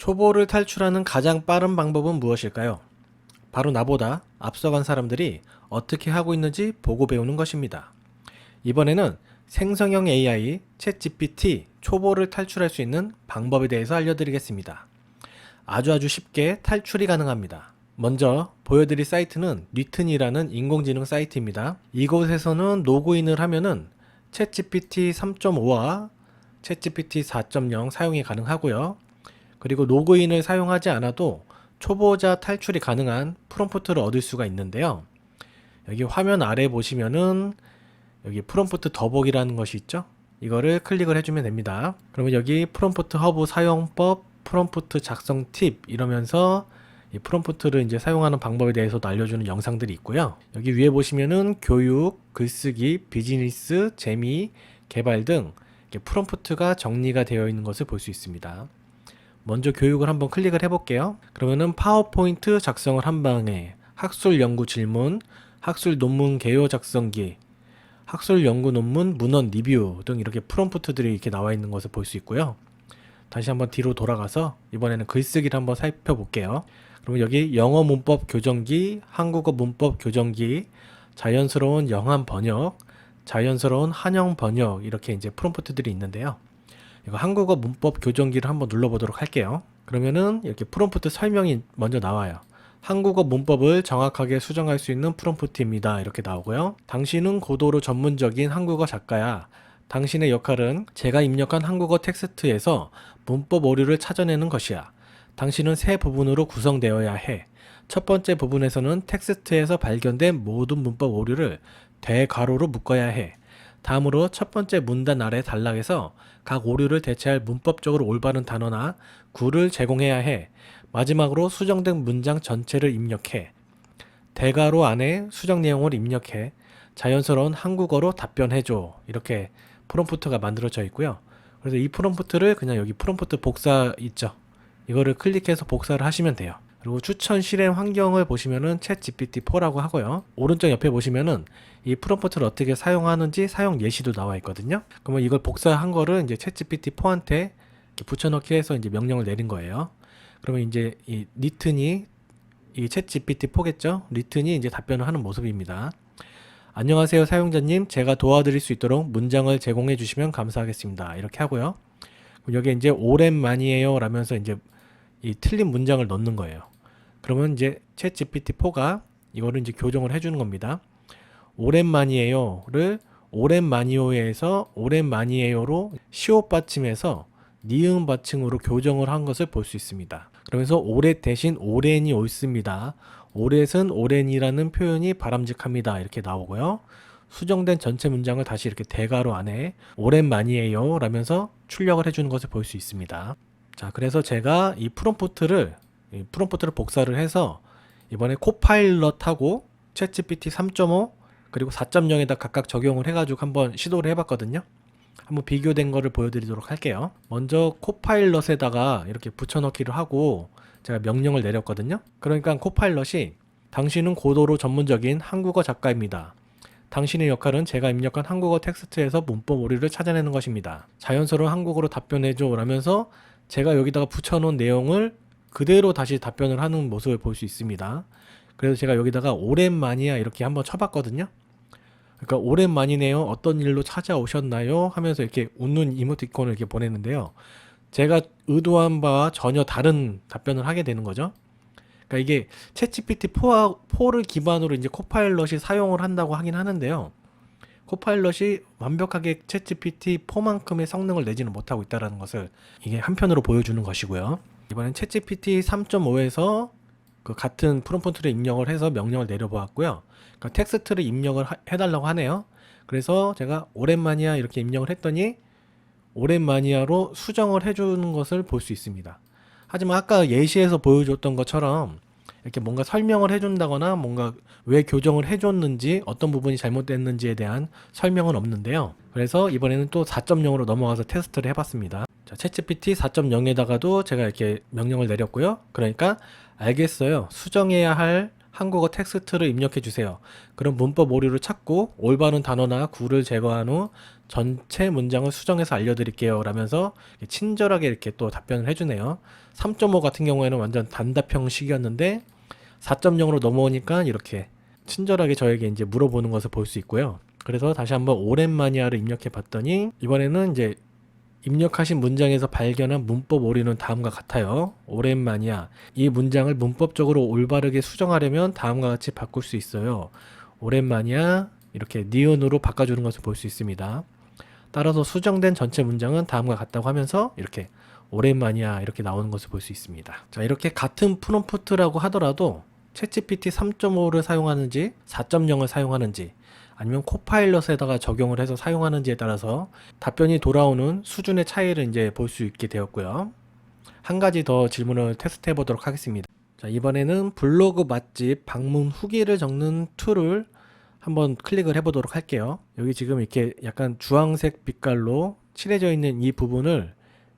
초보를 탈출하는 가장 빠른 방법은 무엇일까요? 바로 나보다 앞서간 사람들이 어떻게 하고 있는지 보고 배우는 것입니다. 이번에는 생성형 AI 챗GPT 초보를 탈출할 수 있는 방법에 대해서 알려드리겠습니다. 아주 쉽게 탈출이 가능합니다. 먼저 보여드릴 사이트는 리튼이라는 인공지능 사이트입니다. 이곳에서는 로그인을 하면은 챗GPT 3.5와 챗GPT 4.0 사용이 가능하고요. 그리고 로그인을 사용하지 않아도 초보자 탈출이 가능한 프롬프트를 얻을 수가 있는데요. 여기 화면 아래 보시면은 여기 프롬프트 더보기라는 것이 있죠. 이거를 클릭을 해주면 됩니다. 그러면 여기 프롬프트 허브 사용법, 프롬프트 작성 팁 이러면서 이 프롬프트를 이제 사용하는 방법에 대해서도 알려주는 영상들이 있고요. 여기 위에 보시면은 교육, 글쓰기, 비즈니스, 재미, 개발 등 이렇게 프롬프트가 정리가 되어 있는 것을 볼 수 있습니다. 먼저 교육을 한번 클릭을 해볼게요. 그러면은 파워포인트 작성을 한 방에, 학술 연구 질문, 학술 논문 개요 작성기, 학술 연구 논문 문헌 리뷰 등 이렇게 프롬프트들이 이렇게 나와 있는 것을 볼 수 있고요. 다시 한번 뒤로 돌아가서 이번에는 글쓰기를 한번 살펴볼게요. 그러면 여기 영어 문법 교정기, 한국어 문법 교정기, 자연스러운 영한 번역, 자연스러운 한영 번역 이렇게 이제 프롬프트들이 있는데요. 이거 한국어 문법 교정기를 한번 눌러보도록 할게요. 그러면은 이렇게 프롬프트 설명이 먼저 나와요. 한국어 문법을 정확하게 수정할 수 있는 프롬프트입니다. 이렇게 나오고요. 당신은 고도로 전문적인 한국어 작가야. 당신의 역할은 제가 입력한 한국어 텍스트에서 문법 오류를 찾아내는 것이야. 당신은 세 부분으로 구성되어야 해. 첫 번째 부분에서는 텍스트에서 발견된 모든 문법 오류를 대괄호로 묶어야 해. 다음으로 첫 번째 문단 아래 단락에서 각 오류를 대체할 문법적으로 올바른 단어나 구를 제공해야 해. 마지막으로 수정된 문장 전체를 입력해. 대괄호 안에 수정 내용을 입력해. 자연스러운 한국어로 답변해줘. 이렇게 프롬프트가 만들어져 있고요. 그래서 이 프롬프트를 그냥 여기 프롬프트 복사 있죠. 이거를 클릭해서 복사를 하시면 돼요. 그리고 추천 실행 환경을 보시면은 챗 GPT-4라고 하고요. 오른쪽 옆에 보시면은 이 프롬프트를 어떻게 사용하는지 사용 예시도 나와 있거든요. 그러면 이걸 복사한 거를 이제 챗 GPT-4한테 붙여넣기 해서 이제 명령을 내린 거예요. 그러면 이제 이 리튼이 이 챗 GPT-4겠죠? 리튼이 이제 답변을 하는 모습입니다. 안녕하세요 사용자님, 제가 도와드릴 수 있도록 문장을 제공해 주시면 감사하겠습니다. 이렇게 하고요. 여기 이제 오랜만이에요 라면서 이제 이 틀린 문장을 넣는 거예요. 그러면 이제 챗 GPT-4가 이거를 이제 교정을 해주는 겁니다. 오랜만이에요를 오랜만이요에서 오랜만이에요로 시옷 받침에서 니은 받침으로 교정을 한 것을 볼 수 있습니다. 그러면서 오랫 대신 오랜이 옳습니다. 오랫은 오랜이라는 표현이 바람직합니다. 이렇게 나오고요. 수정된 전체 문장을 다시 이렇게 대괄호 안에 오랜만이에요 라면서 출력을 해주는 것을 볼 수 있습니다. 자, 그래서 제가 이 프롬프트를 복사를 해서 이번에 코파일럿하고 챗GPT 3.5 그리고 4.0에다 각각 적용을 해가지고 한번 시도를 해봤거든요. 한번 비교된 거를 보여드리도록 할게요. 먼저 코파일럿에다가 이렇게 붙여넣기를 하고 제가 명령을 내렸거든요. 그러니까 코파일럿이 당신은 고도로 전문적인 한국어 작가입니다. 당신의 역할은 제가 입력한 한국어 텍스트에서 문법 오류를 찾아내는 것입니다. 자연스러운 한국어로 답변해줘 라면서 제가 여기다가 붙여놓은 내용을 그대로 다시 답변을 하는 모습을 볼 수 있습니다. 그래서 제가 여기다가 오랜만이야 이렇게 한번 쳐봤거든요. 그러니까 오랜만이네요. 어떤 일로 찾아오셨나요? 하면서 이렇게 웃는 이모티콘을 이렇게 보냈는데요. 제가 의도한 바와 전혀 다른 답변을 하게 되는 거죠. 그러니까 이게 챗GPT-4를 기반으로 이제 코파일럿이 사용을 한다고 하긴 하는데요. 코파일럿이 완벽하게 챗GPT-4만큼의 성능을 내지는 못하고 있다는 것을 이게 한편으로 보여주는 것이고요. 이번엔 챗GPT 3.5에서 그 같은 프롬프트를 입력을 해서 명령을 내려보았고요. 그러니까 텍스트를 입력을 해달라고 하네요. 그래서 제가 오랜만이야 이렇게 입력을 했더니 오랜만이야로 수정을 해주는 것을 볼 수 있습니다. 하지만 아까 예시에서 보여줬던 것처럼 이렇게 뭔가 설명을 해준다거나 뭔가 왜 교정을 해줬는지 어떤 부분이 잘못됐는지에 대한 설명은 없는데요. 그래서 이번에는 또 4.0으로 넘어가서 테스트를 해봤습니다. 자, 챗GPT 4.0에다가도 제가 이렇게 명령을 내렸고요. 그러니까 알겠어요. 수정해야 할 한국어 텍스트를 입력해 주세요. 그럼 문법 오류를 찾고 올바른 단어나 구를 제거한 후 전체 문장을 수정해서 알려드릴게요 라면서 친절하게 이렇게 또 답변을 해주네요. 3.5 같은 경우에는 완전 단답형식이었는데 4.0으로 넘어오니까 이렇게 친절하게 저에게 이제 물어보는 것을 볼 수 있고요. 그래서 다시 한번 오랜만이야를 입력해 봤더니 이번에는 이제 입력하신 문장에서 발견한 문법 오류는 다음과 같아요. 오랜만이야. 이 문장을 문법적으로 올바르게 수정하려면 다음과 같이 바꿀 수 있어요. 오랜만이야. 이렇게 니은으로 바꿔주는 것을 볼 수 있습니다. 따라서 수정된 전체 문장은 다음과 같다고 하면서 이렇게 오랜만이야 이렇게 나오는 것을 볼 수 있습니다. 자, 이렇게 같은 프롬프트라고 하더라도 챗GPT 3.5를 사용하는지 4.0을 사용하는지 아니면 코파일럿에다가 적용을 해서 사용하는지에 따라서 답변이 돌아오는 수준의 차이를 이제 볼 수 있게 되었고요. 한 가지 더 질문을 테스트해 보도록 하겠습니다. 자, 이번에는 블로그 맛집 방문 후기를 적는 툴을 한번 클릭을 해 보도록 할게요. 여기 지금 이렇게 약간 주황색 빛깔로 칠해져 있는 이 부분을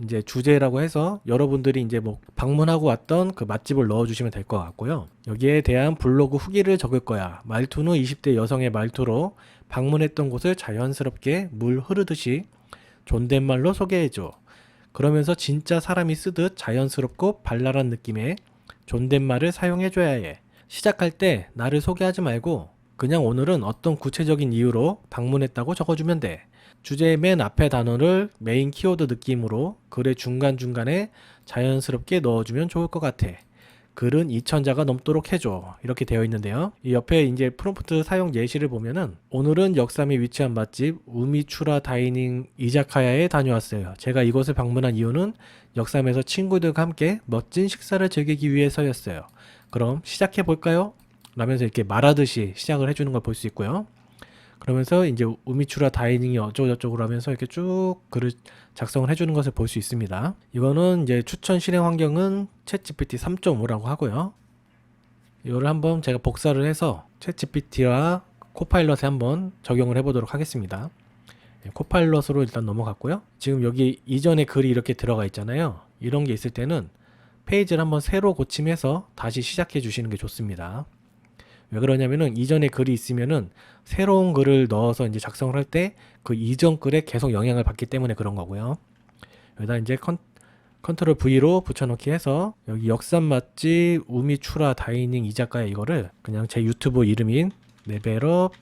이제 주제라고 해서 여러분들이 이제 뭐 방문하고 왔던 그 맛집을 넣어주시면 될 것 같고요. 여기에 대한 블로그 후기를 적을 거야. 말투는 20대 여성의 말투로 방문했던 곳을 자연스럽게 물 흐르듯이 존댓말로 소개해줘. 그러면서 진짜 사람이 쓰듯 자연스럽고 발랄한 느낌의 존댓말을 사용해줘야 해. 시작할 때 나를 소개하지 말고 그냥 오늘은 어떤 구체적인 이유로 방문했다고 적어주면 돼. 주제의 맨 앞에 단어를 메인 키워드 느낌으로 글의 중간중간에 자연스럽게 넣어주면 좋을 것 같아. 글은 2,000자가 넘도록 해줘. 이렇게 되어 있는데요. 이 옆에 이제 프롬프트 사용 예시를 보면은 오늘은 역삼에 위치한 맛집 우미추라 다이닝 이자카야에 다녀왔어요. 제가 이곳을 방문한 이유는 역삼에서 친구들과 함께 멋진 식사를 즐기기 위해서였어요. 그럼 시작해 볼까요? 라면서 이렇게 말하듯이 시작을 해주는 걸 볼 수 있고요. 그러면서 이제 우미추라 다이닝이 어쩌고저쩌고 하면서 이렇게 쭉 글을 작성을 해주는 것을 볼 수 있습니다. 이거는 이제 추천 실행 환경은 챗GPT 3.5라고 하고요. 이거를 한번 제가 복사를 해서 챗GPT와 코파일럿에 한번 적용을 해보도록 하겠습니다. 코파일럿으로 일단 넘어갔고요. 지금 여기 이전에 글이 이렇게 들어가 있잖아요. 이런 게 있을 때는 페이지를 한번 새로 고침해서 다시 시작해 주시는 게 좋습니다. 왜 그러냐면은 이전에 글이 있으면은 새로운 글을 넣어서 이제 작성을 할 때 그 이전 글에 계속 영향을 받기 때문에 그런 거고요. 여기다 이제 컨트롤 V로 붙여넣기 해서 여기 역삼 맛집 우미추라 다이닝 이자카야 이거를 그냥 제 유튜브 이름인 레벨업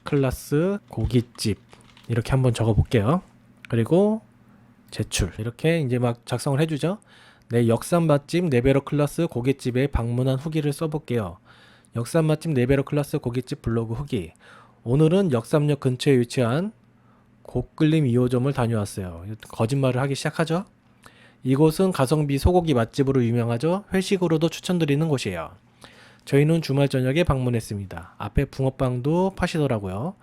클라스 고깃집 이렇게 한번 적어 볼게요. 그리고 제출 이렇게 이제 막 작성을 해주죠. 네, 역삼 맛집 레벨업 클라스 고깃집에 방문한 후기를 써볼게요. 역삼 맛집 레벨업 클라스 고깃집 블로그 후기. 오늘은 역삼역 근처에 위치한 고끌림 2호점을 다녀왔어요. 거짓말을 하기 시작하죠. 이곳은 가성비 소고기 맛집으로 유명하죠. 회식으로도 추천드리는 곳이에요. 저희는 주말 저녁에 방문했습니다. 앞에 붕어빵도 파시더라고요.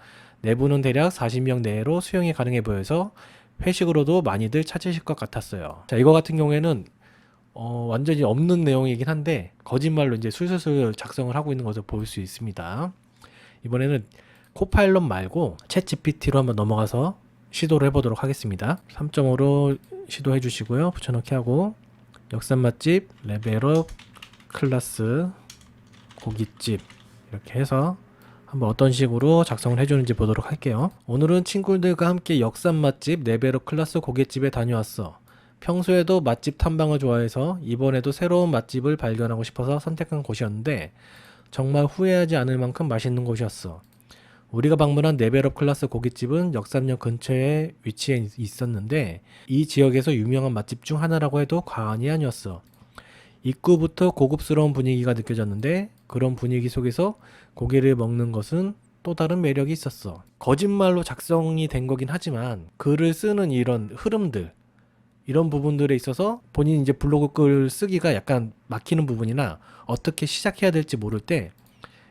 내부는 대략 40명 내로 수용이 가능해 보여서 회식으로도 많이들 찾으실 것 같았어요. 자, 이거 같은 경우에는 완전히 없는 내용이긴 한데 거짓말로 이제 술술술 작성을 하고 있는 것을 볼 수 있습니다. 이번에는 코파일럿 말고 챗GPT로 한번 넘어가서 시도를 해보도록 하겠습니다. 3.5로 시도해 주시고요. 붙여넣기 하고 역삼 맛집 레벨업 클라스 고깃집 이렇게 해서 한번 어떤 식으로 작성을 해주는지 보도록 할게요. 오늘은 친구들과 함께 역삼 맛집 레벨업 클라스 고깃집에 다녀왔어. 평소에도 맛집 탐방을 좋아해서 이번에도 새로운 맛집을 발견하고 싶어서 선택한 곳이었는데 정말 후회하지 않을 만큼 맛있는 곳이었어. 우리가 방문한 레벨업 클라스 고깃집은 역삼역 근처에 위치해 있었는데 이 지역에서 유명한 맛집 중 하나라고 해도 과언이 아니었어. 입구부터 고급스러운 분위기가 느껴졌는데 그런 분위기 속에서 고기를 먹는 것은 또 다른 매력이 있었어. 거짓말로 작성이 된 거긴 하지만 글을 쓰는 이런 흐름들 이런 부분들에 있어서 본인 이제 블로그 글 쓰기가 약간 막히는 부분이나 어떻게 시작해야 될지 모를 때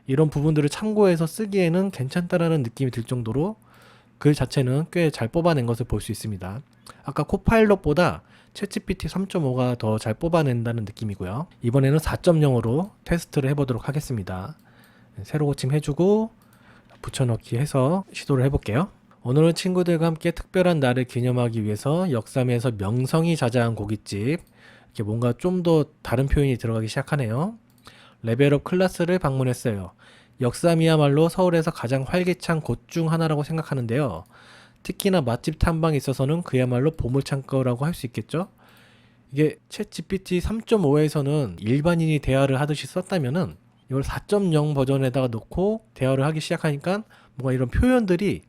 이런 부분들을 참고해서 쓰기에는 괜찮다라는 느낌이 들 정도로 글 자체는 꽤 잘 뽑아낸 것을 볼 수 있습니다. 아까 코파일럿보다 챗GPT 3.5가 더 잘 뽑아낸다는 느낌이고요. 이번에는 4.0으로 테스트를 해보도록 하겠습니다. 새로 고침 해주고 붙여넣기 해서 시도를 해볼게요. 오늘은 친구들과 함께 특별한 날을 기념하기 위해서 역삼에서 명성이 자자한 고깃집 이렇게 뭔가 좀 더 다른 표현이 들어가기 시작하네요. 레벨업 클라스를 방문했어요. 역삼이야말로 서울에서 가장 활기찬 곳 중 하나라고 생각하는데요. 특히나 맛집 탐방에 있어서는 그야말로 보물창고라고 할 수 있겠죠. 이게 챗 GPT 3.5에서는 일반인이 대화를 하듯이 썼다면은 이걸 4.0 버전에다가 놓고 대화를 하기 시작하니까 뭔가 이런 표현들이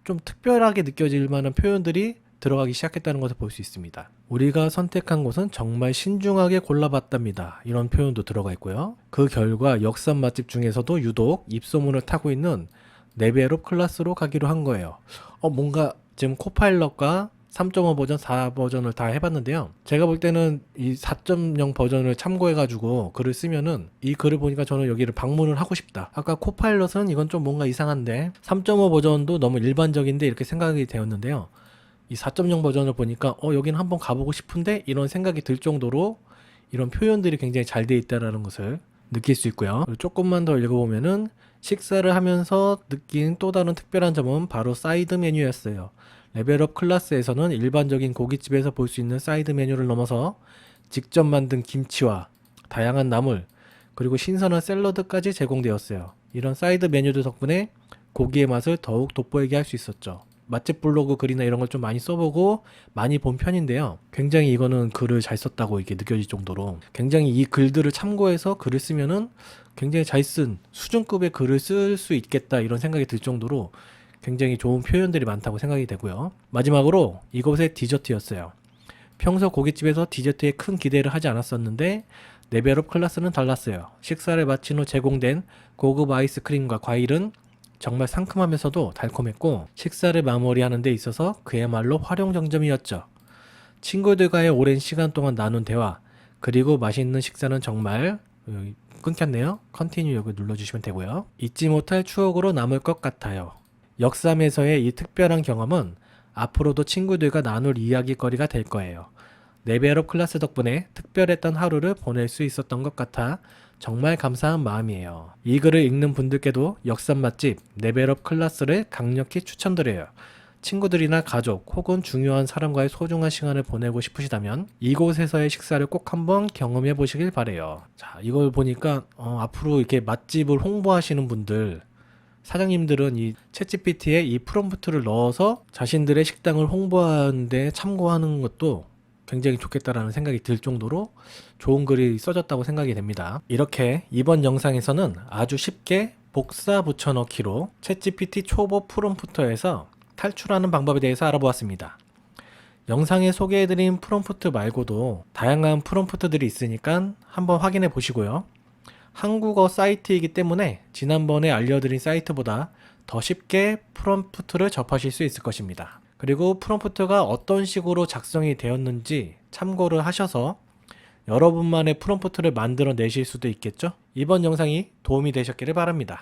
좀 특별하게 느껴질 만한 표현들이 들어가기 시작했다는 것을 볼 수 있습니다. 우리가 선택한 곳은 정말 신중하게 골라봤답니다. 이런 표현도 들어가 있고요. 그 결과 역삼 맛집 중에서도 유독 입소문을 타고 있는 레벨업 클래스로 가기로 한 거예요. 뭔가 지금 코파일럿과 3.5 버전, 4 버전을 다 해봤는데요. 제가 볼 때는 이 4.0 버전을 참고해가지고 글을 쓰면은 이 글을 보니까 저는 여기를 방문을 하고 싶다. 아까 코파일럿은 이건 좀 뭔가 이상한데 3.5 버전도 너무 일반적인데 이렇게 생각이 되었는데요. 이 4.0 버전을 보니까 여기는 한번 가보고 싶은데 이런 생각이 들 정도로 이런 표현들이 굉장히 잘 돼 있다는 것을 느낄 수 있고요. 조금만 더 읽어보면은 식사를 하면서 느낀 또 다른 특별한 점은 바로 사이드 메뉴였어요. 레벨업 클래스에서는 일반적인 고깃집에서 볼 수 있는 사이드 메뉴를 넘어서 직접 만든 김치와 다양한 나물 그리고 신선한 샐러드까지 제공되었어요. 이런 사이드 메뉴들 덕분에 고기의 맛을 더욱 돋보이게 할 수 있었죠. 맛집 블로그 글이나 이런 걸 좀 많이 써보고 많이 본 편인데요. 굉장히 이거는 글을 잘 썼다고 이렇게 느껴질 정도로 굉장히 이 글들을 참고해서 글을 쓰면은 굉장히 잘 쓴 수준급의 글을 쓸 수 있겠다 이런 생각이 들 정도로 굉장히 좋은 표현들이 많다고 생각이 되고요. 마지막으로 이곳의 디저트였어요. 평소 고깃집에서 디저트에 큰 기대를 하지 않았었는데 레벨업 클래스는 달랐어요. 식사를 마친 후 제공된 고급 아이스크림과 과일은 정말 상큼하면서도 달콤했고 식사를 마무리하는 데 있어서 그야말로 활용정점이었죠. 친구들과의 오랜 시간 동안 나눈 대화 그리고 맛있는 식사는 정말 끊겼네요. 컨티뉴 여기 눌러주시면 되고요. 잊지 못할 추억으로 남을 것 같아요. 역삼에서의 이 특별한 경험은 앞으로도 친구들과 나눌 이야기거리가 될 거예요. 레벨업 클래스 덕분에 특별했던 하루를 보낼 수 있었던 것 같아 정말 감사한 마음이에요. 이 글을 읽는 분들께도 역삼 맛집 레벨업 클래스를 강력히 추천드려요. 친구들이나 가족 혹은 중요한 사람과의 소중한 시간을 보내고 싶으시다면 이곳에서의 식사를 꼭 한번 경험해 보시길 바래요. 자, 이걸 보니까 앞으로 이렇게 맛집을 홍보하시는 분들 사장님들은 이 챗GPT에 이 프롬프트를 넣어서 자신들의 식당을 홍보하는데 참고하는 것도 굉장히 좋겠다라는 생각이 들 정도로 좋은 글이 써졌다고 생각이 됩니다. 이렇게 이번 영상에서는 아주 쉽게 복사 붙여넣기로 챗GPT 초보 프롬프터에서 탈출하는 방법에 대해서 알아보았습니다. 영상에 소개해드린 프롬프트 말고도 다양한 프롬프트들이 있으니까 한번 확인해 보시고요. 한국어 사이트이기 때문에 지난번에 알려드린 사이트보다 더 쉽게 프롬프트를 접하실 수 있을 것입니다. 그리고 프롬프트가 어떤 식으로 작성이 되었는지 참고를 하셔서 여러분만의 프롬프트를 만들어 내실 수도 있겠죠? 이번 영상이 도움이 되셨기를 바랍니다.